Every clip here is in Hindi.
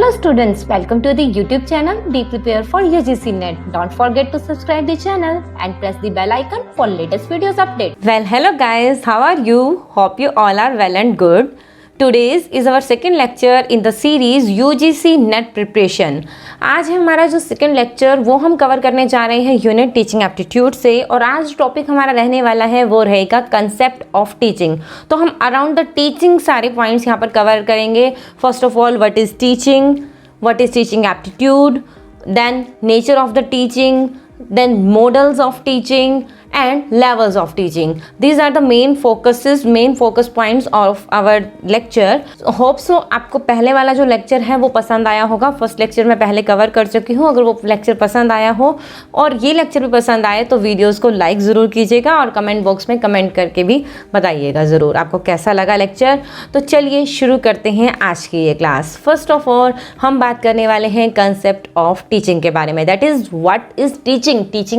Hello students, welcome to the YouTube channel. Be prepared for UGC NET. Don't forget to subscribe the channel and press the bell icon for latest videos update. Well, hello guys, how are you? Hope you all are well and good. Today's is our second lecture in the series UGC NET preparation. आज हमारा जो सेकेंड लेक्चर वो हम कवर करने जा रहे हैं यूनिट टीचिंग एप्टीट्यूड से, और आज टॉपिक हमारा रहने वाला है वो रहेगा कंसेप्ट ऑफ टीचिंग. तो हम अराउंड द टीचिंग सारे पॉइंट्स यहाँ पर कवर करेंगे. First of all, what is teaching aptitude, then nature of the teaching, then models of teaching and levels of teaching. These are the main focus points of our lecture. Hope so आपको पहले वाला जो लेक्चर है वो पसंद आया होगा. फर्स्ट लेक्चर मैं पहले कवर कर चुकी हूँ. अगर वो लेक्चर पसंद आया हो और ये लेक्चर भी पसंद आए तो वीडियोस को लाइक ज़रूर कीजिएगा और कमेंट बॉक्स में कमेंट करके भी बताइएगा ज़रूर आपको कैसा लगा लेक्चर. तो चलिए शुरू करते हैं आज की ये क्लास. फर्स्ट ऑफ ऑल हम बात करने वाले हैं कंसेप्ट ऑफ टीचिंग के बारे में. That is what is teaching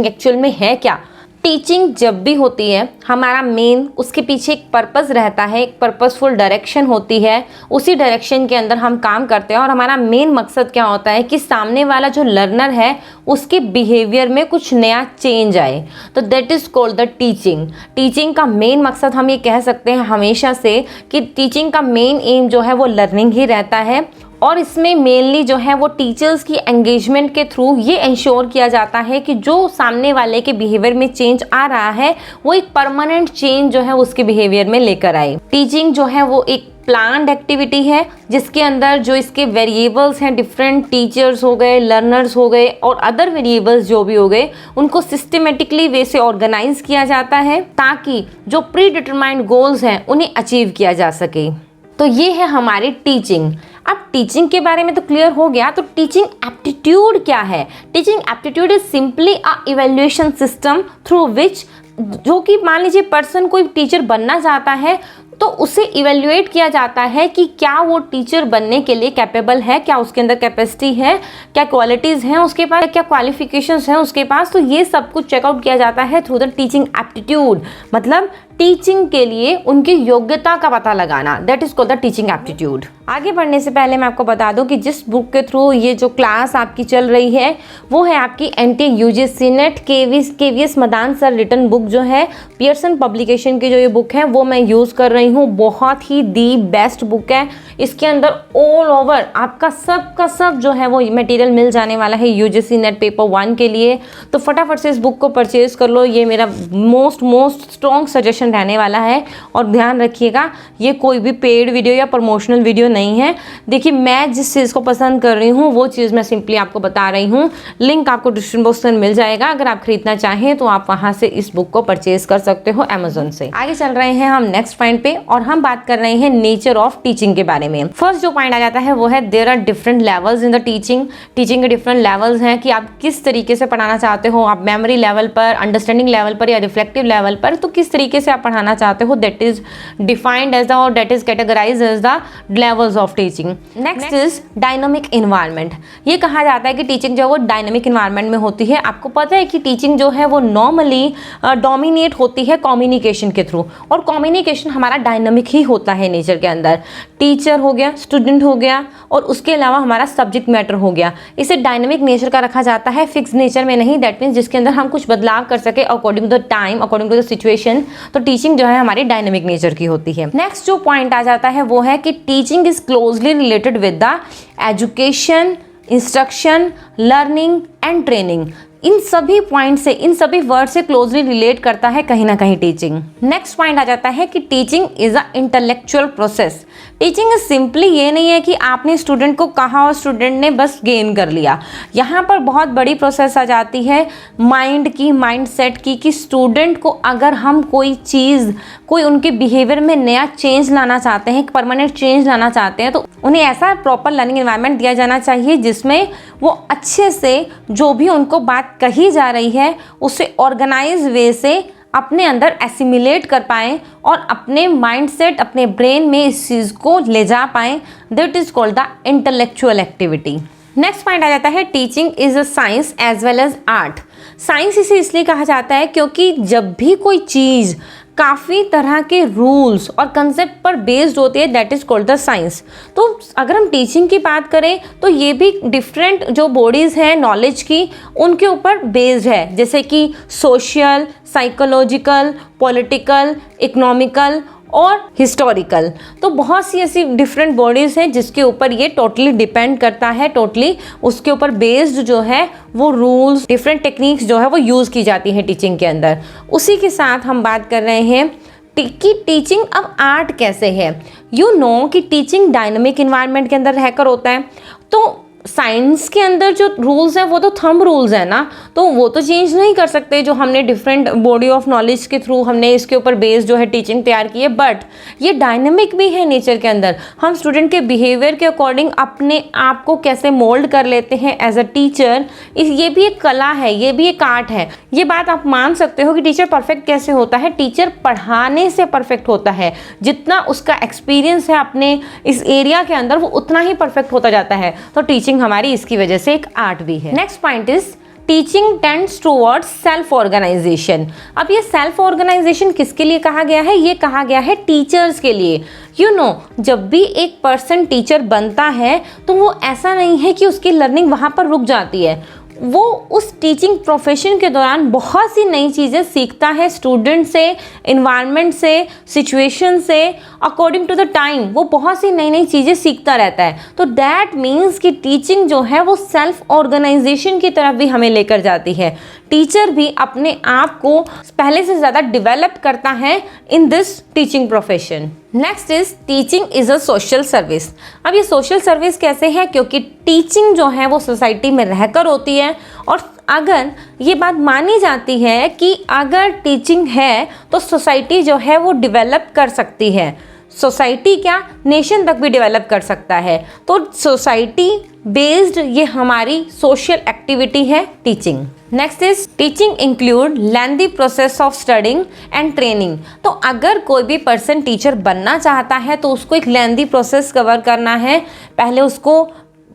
actual में है क्या. टीचिंग जब भी होती है हमारा मेन उसके पीछे एक पर्पस रहता है, एक पर्पसफुल डायरेक्शन होती है. उसी डायरेक्शन के अंदर हम काम करते हैं और हमारा मेन मकसद क्या होता है कि सामने वाला जो लर्नर है उसके बिहेवियर में कुछ नया चेंज आए. तो that is called the teaching. Teaching का मेन मकसद हम ये कह सकते हैं हमेशा से कि टीचिंग का मेन एम जो है वो लर्निंग ही रहता है, और इसमें मेनली जो है वो टीचर्स की एंगेजमेंट के थ्रू ये इंश्योर किया जाता है कि जो सामने वाले के बिहेवियर में चेंज आ रहा है वो एक परमानेंट चेंज जो है उसके बिहेवियर में लेकर आए. टीचिंग जो है वो एक प्लान्ड एक्टिविटी है जिसके अंदर जो इसके वेरिएबल्स हैं, डिफरेंट टीचर्स हो गए, लर्नर्स हो गए और अदर वेरिएबल्स जो भी हो गए, उनको सिस्टमेटिकली वे से ऑर्गेनाइज किया जाता है ताकि जो प्री डिटरमाइंड गोल्स हैं उन्हें अचीव किया जा सके. तो ये है हमारी टीचिंग. अब टीचिंग के बारे में तो क्लियर हो गया, तो टीचिंग एप्टीट्यूड क्या है. Teaching aptitude is simply a evaluation system through which, जो कि मान लीजिए पर्सन कोई टीचर बनना चाहता है तो उसे इवैल्यूएट किया जाता है कि क्या वो टीचर बनने के लिए कैपेबल है, क्या उसके अंदर कैपेसिटी है, क्या क्वालिटीज़ हैं उसके पास, क्या क्वालिफिकेशंस हैं उसके पास. तो ये सब कुछ चेकआउट किया जाता है थ्रू द टीचिंग एप्टीट्यूड. मतलब टीचिंग के लिए उनकी योग्यता का पता लगाना. That is called the teaching aptitude. आगे बढ़ने से पहले मैं आपको बता दूं कि जिस बुक के थ्रू ये जो क्लास आपकी चल रही है वो है आपकी NT UGC NET KVS Madan sir written book जो है पियर्सन पब्लिकेशन की जो ये बुक है वो मैं यूज़ कर रही हूँ. बहुत ही दी बेस्ट बुक है. इसके अंदर ऑल ओवर आपका सब का सब जो है वो मटेरियल मिल जाने वाला है यूजीसी नेट पेपर 1 के लिए. तो फटाफट से इस बुक को परचेज कर लो. ये मेरा मोस्ट स्ट्रॉन्ग सजेशन रहने वाला है. और ध्यान रखिएगा ये कोई भी पेड वीडियो या प्रमोशनल वीडियो नहीं है. देखिए मैं जिस चीज़ को पसंद कर रही हूँ वो चीज़ मैं सिंपली आपको बता रही हूँ. लिंक आपको डिस्क्रिप्शन बॉक्स में मिल जाएगा. अगर आप खरीदना चाहें तो आप वहाँ से इस बुक को परचेज कर सकते हो अमेजोन से. आगे चल रहे हैं हम नेक्स्ट पॉइंट पे और हम बात कर रहे हैं नेचर ऑफ टीचिंग के बारे में. फर्स्ट जो पॉइंट आ जाता है वो है there are different levels in the teaching. Teaching के डिफरेंट लेवल्स हैं कि आप किस तरीके से पढ़ाना चाहते हो. आप मेमोरी लेवल पर, अंडरस्टैंडिंग लेवल पर या रिफ्लेक्टिव लेवल पर, तो किस तरीके से आप पढ़ाना चाहते हो. That is defined as the और that is categorised as the levels of teaching. Next is dynamic environment. ये कहा जाता है कि टीचिंग जो है वो डायनामिक इन्वायरमेंट में होती है. आपको पता है कि टीचिंग जो है वो नॉर्मली डोमिनेट होती है कम्युनिकेशन के थ्रू, और कम्युनिकेशन हमारा डायनामिक ही होता है नेचर के अंदर. टीचर हो गया, स्टूडेंट हो गया और उसके अलावा हमारा सब्जेक्ट मैटर हो गया. इसे डायनामिक नेचर का रखा जाता है, फिक्स नेचर में नहीं. दैट मीन्स जिसके अंदर हम कुछ बदलाव कर सके according to the time, according to the situation. तो टीचिंग जो है हमारी डायनामिक नेचर की होती है. नेक्स्ट जो पॉइंट आ जाता है वो है कि teaching is closely related with the education, instruction, learning and training. इन सभी पॉइंट से, इन सभी वर्ड से क्लोजली रिलेट करता है कहीं ना कहीं टीचिंग. नेक्स्ट पॉइंट आ जाता है कि teaching is a intellectual process. Teaching is simply ये नहीं है कि आपने स्टूडेंट को कहा और स्टूडेंट ने बस गेन कर लिया. यहाँ पर बहुत बड़ी प्रोसेस आ जाती है माइंड की, माइंड सेट की, कि स्टूडेंट को अगर हम कोई चीज़, कोई उनके बिहेवियर में नया चेंज लाना चाहते हैं, परमानेंट चेंज लाना चाहते हैं, तो उन्हें ऐसा प्रॉपर लर्निंग एनवायरनमेंट दिया जाना चाहिए जिसमें वो अच्छे से जो भी उनको बात कही जा रही है उसे ऑर्गेनाइज वे से अपने अंदर एसिमिलेट कर पाएँ और अपने माइंडसेट, अपने ब्रेन में इस चीज़ को ले जा पाएँ. That is called the intellectual activity. Next point आ जाता है teaching is a science as well as art. Science इसे इसलिए कहा जाता है क्योंकि जब भी कोई चीज़ काफ़ी तरह के रूल्स और कंसेप्ट पर बेस्ड होती है, that is called the science. तो अगर हम टीचिंग की बात करें तो ये भी डिफरेंट जो बॉडीज़ हैं नॉलेज की, उनके ऊपर बेस्ड है, जैसे कि सोशल, साइकोलॉजिकल, पॉलिटिकल, इकोनॉमिकल और हिस्टोरिकल। तो बहुत सी ऐसी डिफरेंट बॉडीज़ हैं जिसके ऊपर ये टोटली डिपेंड करता है, टोटली उसके ऊपर बेस्ड जो है वो रूल्स, डिफरेंट टेक्निक्स जो है वो यूज़ की जाती हैं टीचिंग के अंदर। उसी के साथ हम बात कर रहे हैं कि टीचिंग अब आर्ट कैसे है। यू नो कि टीचिंग डायनामिक इन्वायरमेंट के अंदर रहकर होता है। तो साइंस के अंदर जो रूल्स हैं वो तो थंब रूल्स हैं ना, तो वो तो चेंज नहीं कर सकते, जो हमने डिफरेंट बॉडी ऑफ नॉलेज के थ्रू हमने इसके ऊपर बेस जो है टीचिंग तैयार की है। बट ये डायनेमिक भी है नेचर के अंदर। हम स्टूडेंट के बिहेवियर के अकॉर्डिंग अपने आप को कैसे मोल्ड कर लेते हैं एज अ टीचर, ये भी एक कला है, ये भी एक आर्ट है। ये बात आप मान सकते हो कि टीचर परफेक्ट कैसे होता है। टीचर पढ़ाने से परफेक्ट होता है, जितना उसका एक्सपीरियंस है अपने इस एरिया के अंदर वो उतना ही परफेक्ट होता जाता है। तो टीचिंग हमारी इसकी वजह से एक आर्ट भी है। Next point is teaching tends towards self organisation. अब ये सेल्फ ऑर्गेनाइजेशन किसके लिए कहा गया है? ये कहा गया है टीचर्स के लिए। यू नो, जब भी एक पर्सन टीचर बनता है तो वो ऐसा नहीं है कि उसकी लर्निंग वहाँ पर रुक जाती है, वो उस टीचिंग प्रोफेशन के दौरान बहुत सी नई चीज़ें सीखता है स्टूडेंट से, इन्वायरमेंट से, सिचुएशन से, अकॉर्डिंग टू द टाइम वो बहुत सी नई नई चीज़ें सीखता रहता है। तो दैट मीन्स कि टीचिंग जो है वो सेल्फ ऑर्गेनाइजेशन की तरफ भी हमें लेकर जाती है। टीचर भी अपने आप को पहले से ज़्यादा डेवलप करता है in this teaching profession. Next is teaching is a social service. अब ये सोशल सर्विस कैसे है? क्योंकि टीचिंग जो है वो सोसाइटी में रहकर होती है, और अगर ये बात मानी जाती है कि अगर टीचिंग है तो सोसाइटी जो है वो डेवलप कर सकती है। सोसाइटी क्या, नेशन तक भी डेवलप कर सकता है। तो सोसाइटी बेस्ड ये हमारी सोशल एक्टिविटी है teaching. Next is teaching include lengthy process of studying and training. तो अगर कोई भी पर्सन टीचर बनना चाहता है तो उसको एक लेंथी प्रोसेस कवर करना है। पहले उसको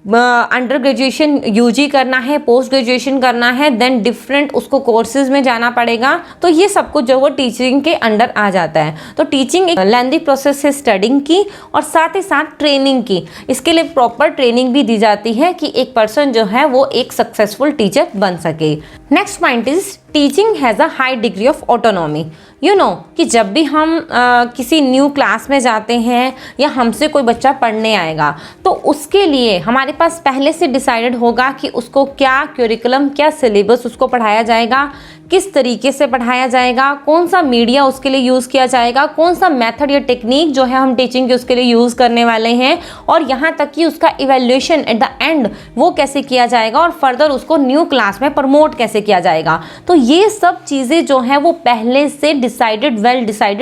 अंडर ग्रेजुएशन यूजी करना है, पोस्ट ग्रेजुएशन करना है, देन डिफरेंट उसको कोर्सेज में जाना पड़ेगा। तो ये सब कुछ जो वो टीचिंग के अंडर आ जाता है। तो टीचिंग एक लेंथी प्रोसेस है स्टडिंग की और साथ ही साथ ट्रेनिंग की। इसके लिए प्रॉपर ट्रेनिंग भी दी जाती है कि एक पर्सन जो है वो एक सक्सेसफुल टीचर बन सके। Next point is teaching has a high degree of autonomy. You know कि जब भी हम किसी न्यू क्लास में जाते हैं या हमसे कोई बच्चा पढ़ने आएगा तो उसके लिए हमारे पास पहले से डिसाइडेड होगा कि उसको क्या क्यूरिकुलम, क्या सिलेबस उसको पढ़ाया जाएगा, किस तरीके से पढ़ाया जाएगा, कौन सा मीडिया उसके लिए यूज़ किया जाएगा, कौन सा मेथड या टेक्निक जो है हम टीचिंग के उसके लिए यूज़ करने वाले हैं, और यहाँ तक कि उसका इवैल्यूएशन एट द एंड वो कैसे किया जाएगा और फर्दर उसको न्यू क्लास में प्रमोट कैसे किया जाएगा। तो ये सब चीज़ें जो हैं वो पहले से डिसाइडेड,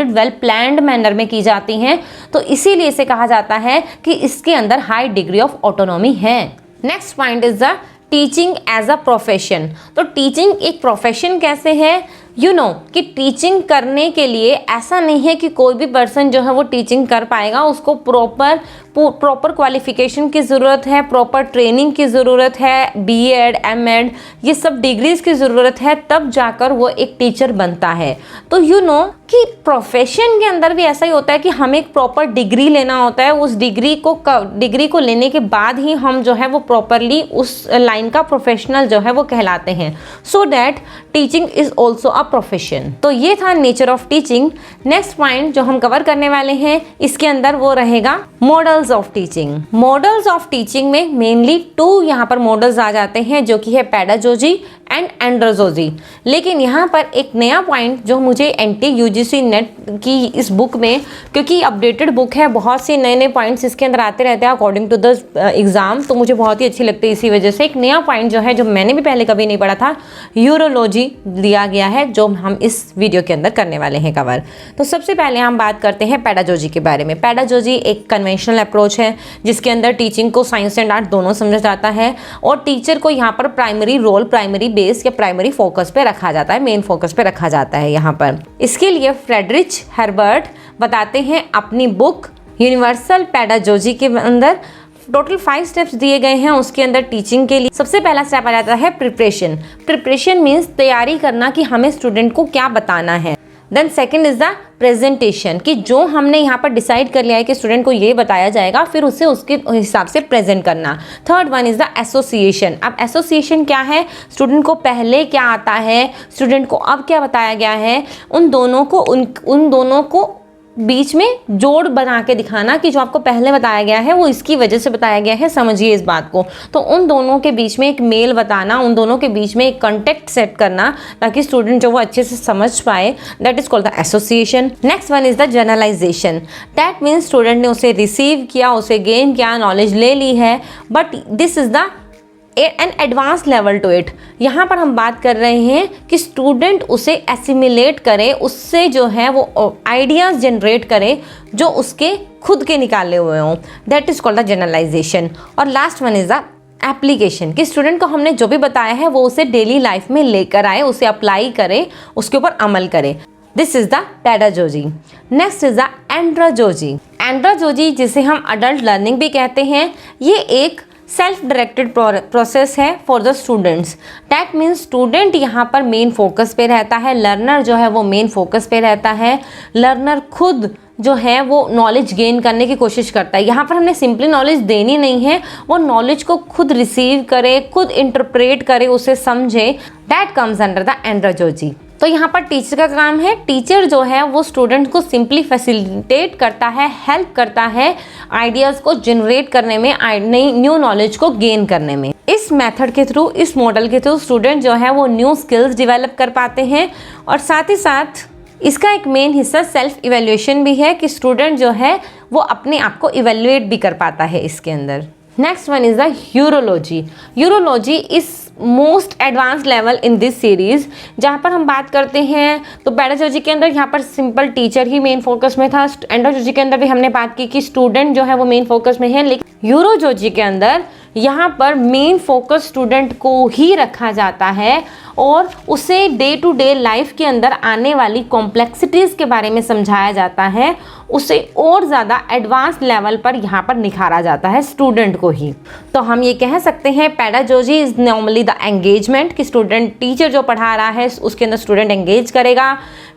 वेल प्लान्ड मैनर में की जाती हैं। तो इसीलिए इसे कहा जाता है कि इसके अंदर हाई डिग्री ऑफ ऑटोनॉमी है। Next point is the teaching as a profession. तो टीचिंग एक प्रोफेशन कैसे है? यू नो कि टीचिंग करने के लिए ऐसा नहीं है कि कोई भी पर्सन जो है वो टीचिंग कर पाएगा। उसको प्रॉपर क्वालिफिकेशन की ज़रूरत है, प्रॉपर ट्रेनिंग की ज़रूरत है, बीएड, एमएड, ये सब डिग्रीज़ की ज़रूरत है, तब जाकर वो एक टीचर बनता है। तो यू नो कि प्रोफेशन के अंदर भी ऐसा ही होता है कि हमें एक प्रॉपर डिग्री लेना होता है। उस डिग्री को लेने के बाद ही हम जो है वो प्रॉपरली उस लाइन का प्रोफेशनल जो है वो कहलाते हैं। So that teaching is also a profession. तो ये था nature of teaching. Next point जो हम कवर करने वाले हैं इसके अंदर वो रहेगा models of teaching. Models of teaching में मेनली 2 यहाँ पर मॉडल्स आ जाते हैं, जो कि है पेडागोजी एंड एंड्रोगोजी। लेकिन यहाँ पर एक नया पॉइंट जो मुझे एंटी यूजीसी नेट की इस बुक में, क्योंकि अपडेटेड बुक है, बहुत से नए नए पॉइंट्स इसके अंदर आते रहते हैं अकॉर्डिंग टू द एग्ज़ाम, तो मुझे बहुत ही अच्छी लगती है। इसी वजह से एक नया पॉइंट जो है, जो मैंने भी पहले कभी नहीं पढ़ा था, यूरोलॉजी दिया गया है, जो हम इस वीडियो के अंदर करने वाले हैं कवर। तो सबसे पहले हम बात करते हैं पेडागोजी के बारे में। पेडागोजी एक कन्वेंशनल अप्रोच है जिसके अंदर टीचिंग को साइंस एंड आर्ट दोनों समझा जाता है, और टीचर को यहाँ पर प्राइमरी रोल, प्राइमरी बेस या प्राइमरी फोकस पे रखा जाता है, मेन फोकस पे रखा जाता है यहाँ पर। इसके लिए फ्रेडरिच हर्बर्ट बताते हैं अपनी बुक यूनिवर्सल पेडागोजी के अंदर टोटल 5 स्टेप्स दिए गए हैं उसके अंदर टीचिंग के लिए। सबसे पहला स्टेप आ जाता है प्रिपरेशन। प्रिपरेशन मीन्स तैयारी करना कि हमें स्टूडेंट को क्या बताना है। Then second is the presentation, कि जो हमने यहाँ पर डिसाइड कर लिया है कि स्टूडेंट को ये बताया जाएगा, फिर उसे उसके हिसाब से प्रेजेंट करना। Third one is the association. अब एसोसिएशन क्या है, स्टूडेंट को पहले क्या आता है, स्टूडेंट को अब क्या बताया गया है, उन दोनों को बीच में जोड़ बना के दिखाना कि जो आपको पहले बताया गया है वो इसकी वजह से बताया गया है, समझिए इस बात को। तो उन दोनों के बीच में एक मेल बताना, उन दोनों के बीच में एक कॉन्टेक्ट सेट करना ताकि स्टूडेंट जो वो अच्छे से समझ पाए, that is called the association. Next one is the generalisation. That means student ने उसे रिसीव किया, उसे गेन किया, नॉलेज ले ली है, but this is the an advance level to it. यहाँ पर हम बात कर रहे हैं कि स्टूडेंट उसे एसिमिलेट करे, उससे जो है वो आइडियाज जनरेट करे जो उसके खुद के निकाले हुए हों, that is called the generalisation. और last one is the application, कि स्टूडेंट को हमने जो भी बताया है वो उसे डेली लाइफ में लेकर आए, उसे अप्लाई करे, उसके ऊपर अमल करे। This is the pedagogy. Next is the andragogy. Andragogy जिसे हम अडल्ट लर्निंग भी कहते हैं, ये एक सेल्फ डायरेक्टेड प्रोसेस है for the students. That means student यहाँ पर मेन फोकस पे रहता है, लर्नर जो है वो मेन फोकस पे रहता है, लर्नर खुद जो है वो नॉलेज गेन करने की कोशिश करता है। यहाँ पर हमने सिंपली नॉलेज देनी नहीं है, वो नॉलेज को खुद रिसीव करे, खुद इंटरप्रेट करे, उसे समझे, that comes under the andragogy. तो यहाँ पर टीचर का काम है, टीचर जो है वो स्टूडेंट को सिंपली फैसिलिटेट करता है, हेल्प करता है आइडियाज़ को जनरेट करने में, नई न्यू नॉलेज को गेन करने में। इस मेथड के थ्रू, इस मॉडल के थ्रू स्टूडेंट जो है वो न्यू स्किल्स डेवलप कर पाते हैं, और साथ ही साथ इसका एक मेन हिस्सा सेल्फ इवेल्युएशन भी है कि स्टूडेंट जो है वो अपने आप को इवेल्युएट भी कर पाता है इसके अंदर। Next one is the urology. Urology is most advance level in this series, जहाँ पर हम बात करते हैं तो पेडागोजी के अंदर यहाँ पर सिंपल टीचर ही मेन फोकस में था, एंड्रागोजी के अंदर भी हमने बात की कि स्टूडेंट जो है वो मेन फोकस में है, लेकिन यूरोलॉजी के अंदर यहाँ पर मेन फोकस स्टूडेंट को ही रखा जाता है और उसे डे टू डे लाइफ के अंदर आने वाली कॉम्प्लेक्सिटीज़ के बारे में समझाया जाता है, उसे और ज़्यादा एडवांस लेवल पर यहाँ पर निखारा जाता है स्टूडेंट को ही। तो हम ये कह सकते हैं pedagogy is normally the engagement, कि स्टूडेंट टीचर जो पढ़ा रहा है उसके अंदर स्टूडेंट एंगेज करेगा।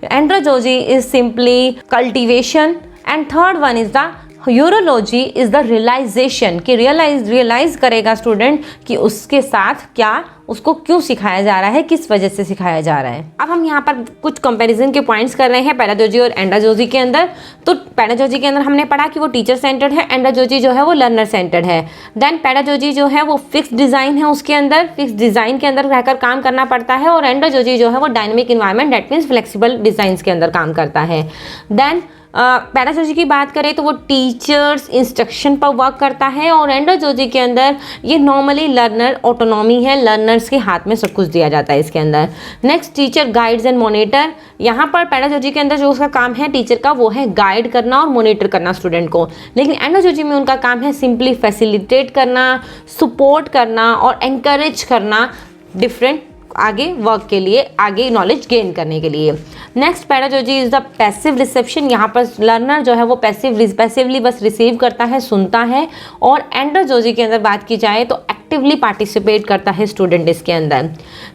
Andragogy is simply cultivation, and third one is the urology is the realisation, कि रियलाइज करेगा स्टूडेंट कि उसके साथ क्या, उसको क्यों सिखाया जा रहा है, किस वजह से सिखाया जा रहा है। अब हम यहाँ पर कुछ कंपैरिजन के पॉइंट्स कर रहे हैं पेडागोजी और एंड्रागोजी के अंदर। तो पेडागोजी के अंदर हमने पढ़ा कि वो टीचर सेंटर्ड है, एंड्रागोजी जो है वो लर्नर सेंटर्ड है। देन पेडागोजी जो है वो फिक्स डिज़ाइन है, उसके अंदर फिक्स डिज़ाइन के अंदर रहकर काम करना पड़ता है, और एंड्रागोजी जो है वो dynamic environment, that means flexible designs के अंदर काम करता है। देन पेडागोजी की बात करें तो वो टीचर्स इंस्ट्रक्शन पर वर्क करता है, और एंड्रागोजी के अंदर ये नॉर्मली लर्नर ऑटोनॉमी है, लर्नर्स के हाथ में सब कुछ दिया जाता है इसके अंदर। Next teacher guides and monitor. यहाँ पर पेडागोजी के अंदर जो उसका काम है टीचर का वो है गाइड करना और मॉनिटर करना स्टूडेंट को, लेकिन एंड्रागोजी में उनका काम है सिंपली फैसिलिटेट करना, सपोर्ट करना और एनकरेज करना डिफरेंट आगे वर्क के लिए, आगे नॉलेज गेन करने के लिए। Next pedagogy is the passive reception. यहाँ पर लर्नर जो है वो पैसिवली बस रिसीव करता है, सुनता है, और एंड्रागोजी के अंदर बात की जाए तो एक्टिवली पार्टिसिपेट करता है स्टूडेंट इसके अंदर।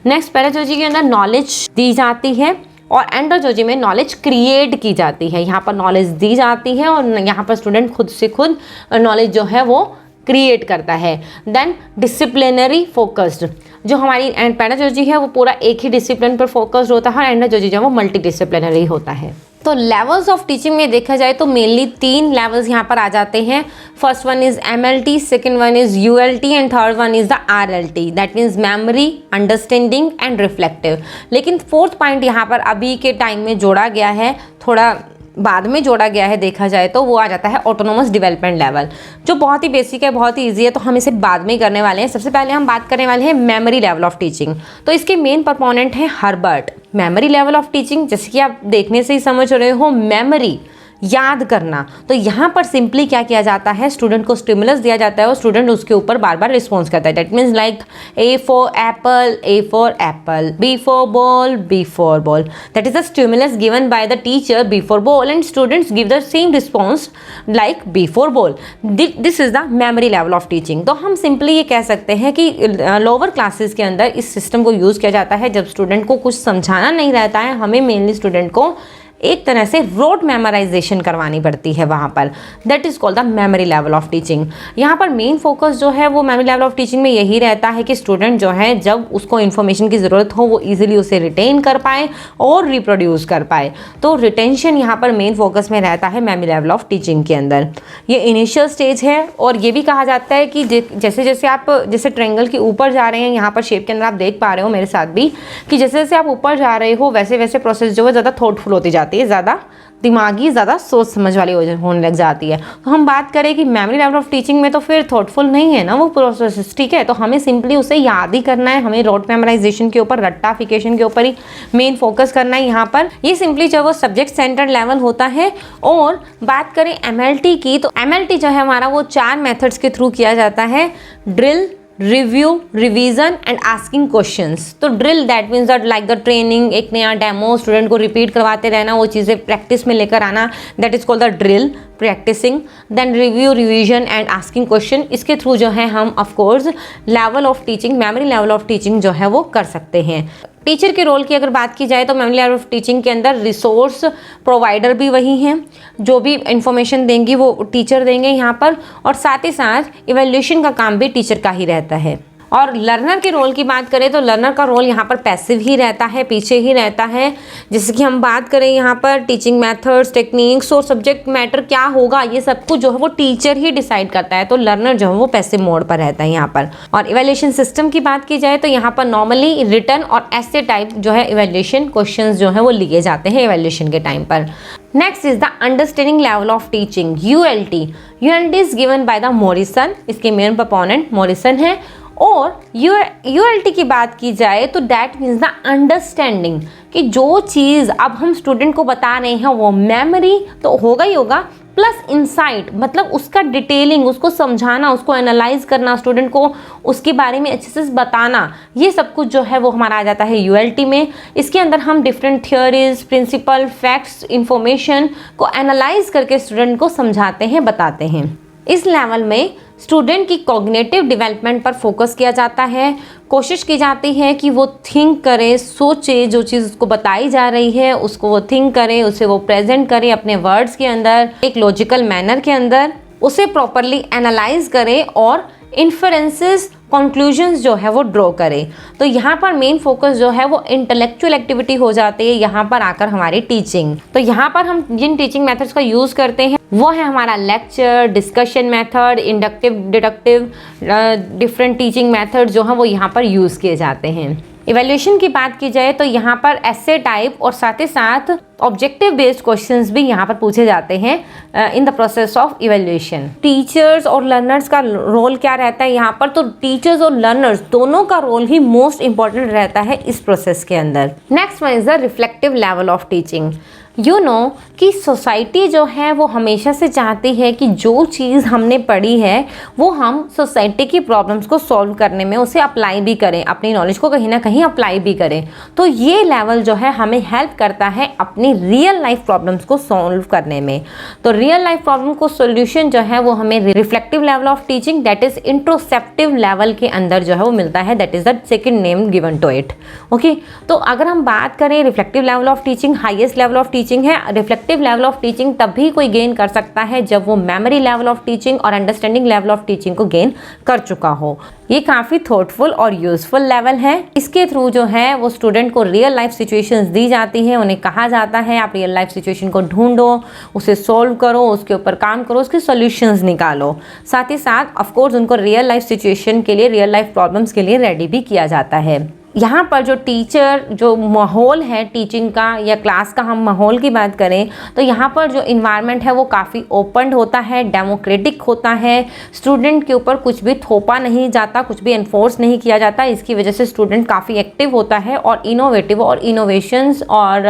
नेक्स्ट पेडागोजी के अंदर नॉलेज दी जाती है और एंड्रागोजी में नॉलेज क्रिएट की जाती है। यहाँ पर नॉलेज दी जाती है और यहाँ पर स्टूडेंट खुद से खुद नॉलेज जो है वो क्रिएट करता है। देन डिसिप्लिनरी फोकस्ड, जो हमारी पेडागोजी है वो पूरा एक ही डिसिप्लिन पर फोकस्ड होता है, और एंड्रागोजी जो है वो मल्टी डिसिप्लिनरी होता है। तो लेवल्स ऑफ टीचिंग में देखा जाए तो मेनली 3 लेवल्स यहाँ पर आ जाते हैं। First one is MLT, second one is ULT and third one is the RLT, that means memory, understanding and reflective. लेकिन फोर्थ पॉइंट यहाँ पर अभी के टाइम में जोड़ा गया है, थोड़ा बाद में जोड़ा गया है देखा जाए तो, वो आ जाता है ऑटोनोमस डेवलपमेंट लेवल, जो बहुत ही बेसिक है, बहुत ही ईजी है, तो हम इसे बाद में करने वाले हैं। सबसे पहले हम बात करने वाले हैं मेमोरी लेवल ऑफ टीचिंग। तो इसके मेन प्रोपोनेंट है Herbert. Memory level of teaching, जैसे कि आप देखने से ही समझ रहे हो, मेमोरी याद करना। तो यहाँ पर सिंपली क्या किया जाता है, स्टूडेंट को स्टिमुलस दिया जाता है और स्टूडेंट उसके ऊपर बार बार रिस्पॉन्स करता है। That means like A for apple, B for ball, that is the stimulus given by the teacher B for ball, and students give the same response like B for ball. This is the memory level of teaching. तो हम सिंपली ये कह सकते हैं कि लोअर क्लासेस के अंदर इस सिस्टम को यूज़ किया जाता है जब स्टूडेंट को कुछ समझाना नहीं रहता है। हमें मेनली स्टूडेंट को एक तरह से रोट मेमोराइजेशन करवानी पड़ती है वहाँ पर। That is called the memory level of teaching. यहाँ पर मेन फोकस जो है वो मेमोरी लेवल ऑफ टीचिंग में यही रहता है कि स्टूडेंट जो है जब उसको इन्फॉर्मेशन की ज़रूरत हो वो ईजिली उसे रिटेन कर पाए और रिप्रोड्यूस कर पाए। तो रिटेंशन यहाँ पर मेन फोकस में रहता है मेमोरी लेवल ऑफ टीचिंग के अंदर। ये इनिशियल स्टेज है और ये भी कहा जाता है कि जैसे जैसे आप जैसे ट्रायंगल के ऊपर जा रहे हैं, यहाँ पर शेप के अंदर आप देख पा रहे हो मेरे साथ भी कि जैसे जैसे आप ऊपर जा रहे हो वैसे वैसे प्रोसेस जो है ज़्यादा थॉटफुल होती जाती है, ज़्यादा दिमागी, ज़्यादा सोच समझ वाली होने लग जाती है। तो हम बात करें कि मेमोरी लेवल ऑफ टीचिंग में तो फिर थॉटफुल नहीं है ना वो प्रोसेस, ठीक है। तो हमें सिंपली उसे याद ही करना है, हमें रोट मेमोराइजेशन के ऊपर, रट्टाफिकेशन के ऊपर ही मेन फोकस करना है यहाँ पर। ये सिंपली जो वो सब्जेक्ट सेंटर्ड लेवल होता है। और बात करें MLT की, तो MLT जो है हमारा वो 4 मेथड्स के थ्रू किया जाता है: drill, review, revision and asking questions. तो drill that means that like the training, एक नया डेमो स्टूडेंट को रिपीट करवाते रहना, वो चीज़ें प्रैक्टिस में लेकर आना, that is called the drill, practising. Then review, revision and asking question, इसके थ्रू जो है हम of course level of teaching, memory level of teaching जो है वो कर सकते हैं। टीचर के रोल की अगर बात की जाए तो मेमोरी लेवल ऑफ टीचिंग के अंदर रिसोर्स प्रोवाइडर भी वही हैं, जो भी इंफॉर्मेशन देंगी वो टीचर देंगे यहाँ पर, और साथ ही साथ इवैल्यूएशन का काम भी टीचर का ही रहता है। और लर्नर के रोल की बात करें तो लर्नर का रोल यहाँ पर पैसिव ही रहता है, पीछे ही रहता है। जैसे कि हम बात करें यहाँ पर टीचिंग मेथड्स, टेक्निक्स और सब्जेक्ट मैटर क्या होगा, ये सब कुछ जो है वो टीचर ही डिसाइड करता है। तो लर्नर जो है वो पैसिव मोड पर रहता है यहाँ पर। और इवैल्यूएशन सिस्टम की बात की जाए तो यहाँ पर नॉर्मली रिटन और ऐसे टाइप जो है इवैल्यूएशन क्वेश्चन जो है वो लिए जाते हैं इवैल्यूएशन के टाइम पर। Next is the understanding level of teaching, ULT। ULT is given by the Morrison, इसके मेन प्रोपोनेंट मॉरिसन है। और ULT की बात की जाए तो दैट मीन्स द अंडरस्टैंडिंग, कि जो चीज़ अब हम स्टूडेंट को बता रहे हैं वो मेमोरी तो होगा ही होगा, प्लस इंसाइट, मतलब उसका डिटेलिंग, उसको समझाना, उसको एनालाइज करना, स्टूडेंट को उसके बारे में अच्छे से बताना, ये सब कुछ जो है वो हमारा आ जाता है ULT में। इसके अंदर हम different theories, principle, facts, information को एनालाइज करके स्टूडेंट को समझाते हैं, बताते हैं। इस लेवल में स्टूडेंट की कॉग्निटिव डेवलपमेंट पर फोकस किया जाता है। कोशिश की जाती है कि वो थिंक करे, सोचे, जो चीज़ उसको बताई जा रही है उसको वो थिंक करे, उसे वो प्रेजेंट करे अपने वर्ड्स के अंदर, एक लॉजिकल मैनर के अंदर, उसे प्रॉपरली एनालाइज करे और इन्फरेंसेस, कंक्लूजन्स जो है वो ड्रॉ करे। तो यहाँ पर मेन फोकस जो है वो इंटेलेक्चुअल एक्टिविटी हो जाती है यहाँ पर आकर हमारी टीचिंग। तो यहाँ पर हम जिन टीचिंग मेथड्स का यूज़ करते हैं वो है हमारा lecture, discussion method, inductive, deductive, different teaching method जो हैं वो यहाँ पर यूज़ किए जाते हैं। इवैल्यूएशन की बात की जाए तो यहाँ पर एसे टाइप और साथ ही साथ ऑब्जेक्टिव बेस्ड क्वेश्चंस भी यहाँ पर पूछे जाते हैं in the process of evaluation. Teachers और लर्नर्स का रोल क्या रहता है यहाँ पर, तो टीचर्स और लर्नर्स दोनों का रोल ही मोस्ट इंपॉर्टेंट रहता है इस प्रोसेस के अंदर। Next one is the reflective level of teaching. You know कि सोसाइटी जो है वो हमेशा से चाहती है कि जो चीज़ हमने पढ़ी है वो हम सोसाइटी की प्रॉब्लम्स को सॉल्व करने में उसे अप्लाई भी करें, अपनी नॉलेज को कहीं ना कहीं अप्लाई भी करें। तो ये लेवल जो है हमें हेल्प करता है अपनी रियल लाइफ प्रॉब्लम्स को सॉल्व करने में। तो रियल लाइफ प्रॉब्लम को सोल्यूशन जो है वो हमें reflective level of teaching, that is introspective level के अंदर जो है वो मिलता है, that is the second name given to it. Okay, तो अगर हम बात करें reflective level of teaching, highest level of teaching है। रिफ्लेक्टिव लेवल ऑफ टीचिंग तभी कोई गेन कर सकता है जब वो मेमोरी लेवल ऑफ टीचिंग और अंडरस्टैंडिंग लेवल ऑफ टीचिंग को गेन कर चुका हो। ये काफ़ी थॉटफुल और यूजफुल लेवल है। इसके थ्रू जो है वो स्टूडेंट को रियल लाइफ सिचुएशंस दी जाती है, उन्हें कहा जाता है आप रियल लाइफ सिचुएशन को ढूंढो, उसे सॉल्व करो, उसके ऊपर काम करो, उसके सॉल्यूशंस निकालो। साथ ही साथ ऑफ कोर्स उनको रियल लाइफ सिचुएशन के लिए, रियल लाइफ प्रॉब्लम्स के लिए रेडी भी किया जाता है। यहाँ पर जो टीचर, जो माहौल है टीचिंग का या क्लास का, हम माहौल की बात करें तो यहाँ पर जो इन्वायरमेंट है वो काफ़ी ओपन होता है, डेमोक्रेटिक होता है। स्टूडेंट के ऊपर कुछ भी थोपा नहीं जाता, कुछ भी एनफोर्स नहीं किया जाता। इसकी वजह से स्टूडेंट काफ़ी एक्टिव होता है और इनोवेटिव और इनोवेशंस और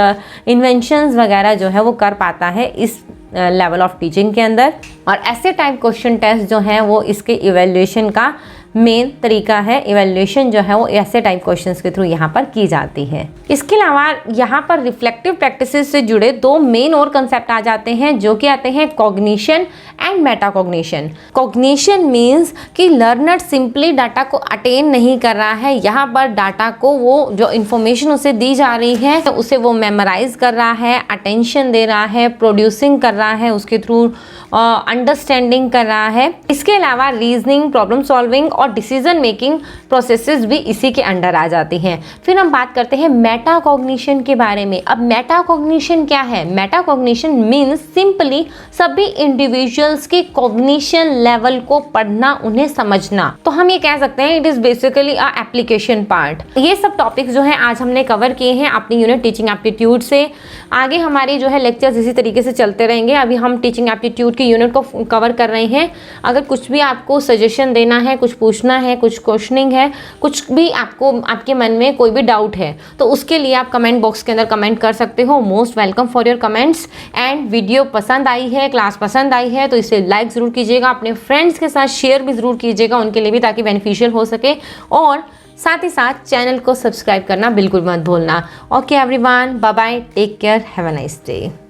इन्वेंशंस वगैरह जो है वो कर पाता है इस लेवल ऑफ टीचिंग के अंदर। और ऐसे टाइप क्वेश्चन टेस्ट जो हैं वो इसके इवैल्यूएशन का मेन तरीका है। इवैल्यूएशन जो है वो ऐसे टाइप क्वेश्चंस के थ्रू यहाँ पर की जाती है। इसके अलावा यहाँ पर रिफ्लेक्टिव प्रैक्टिसेस से जुड़े दो मेन और कंसेप्ट आ जाते हैं, जो कि आते हैं cognition and metacognition. Cognition means कि लर्नर सिंपली डाटा को अटेन नहीं कर रहा है, यहाँ पर डाटा को वो जो इन्फॉर्मेशन उसे दी जा रही है उसे वो मेमोराइज कर रहा है, अटेंशन दे रहा है, प्रोड्यूसिंग कर रहा है, उसके थ्रू अंडरस्टैंडिंग कर रहा है। इसके अलावा रीजनिंग, प्रॉब्लम सॉल्विंग और डिसीजन मेकिंग प्रोसेसेस भी इसी के अंडर आ जाती हैं। फिर हम बात करते हैं मेटाकॉग्निशन के बारे में। अब मेटाकॉग्निशन क्या है? मेटाकॉग्निशन मीन्स सिंपली सभी इंडिविजुअल्स के कॉग्निशन लेवल को पढ़ना, उन्हें समझना। तो हम ये कह सकते हैं it is basically a application part. ये सब टॉपिक्स जो है आज हमने कवर किए हैं अपनी यूनिट टीचिंग एप्टीट्यूड से। आगे हमारे जो है लेक्चर्स इसी तरीके से चलते रहेंगे। अभी हम टीचिंग एप्टीट्यूड की यूनिट को कवर कर रहे हैं। अगर कुछ भी आपको सजेशन देना है, कुछ पूछना है, कुछ क्वेश्चनिंग है, कुछ भी आपको आपके मन में कोई भी डाउट है, तो उसके लिए आप कमेंट बॉक्स के अंदर कमेंट कर सकते हो। Most welcome for your comments. And video पसंद आई है, क्लास पसंद आई है तो इसे लाइक ज़रूर कीजिएगा, अपने फ्रेंड्स के साथ शेयर भी ज़रूर कीजिएगा उनके लिए भी, ताकि बेनिफिशियल हो सके। और साथ ही साथ चैनल को सब्सक्राइब करना बिल्कुल मत भूलना। Okay everyone, bye bye, take care, have a nice day.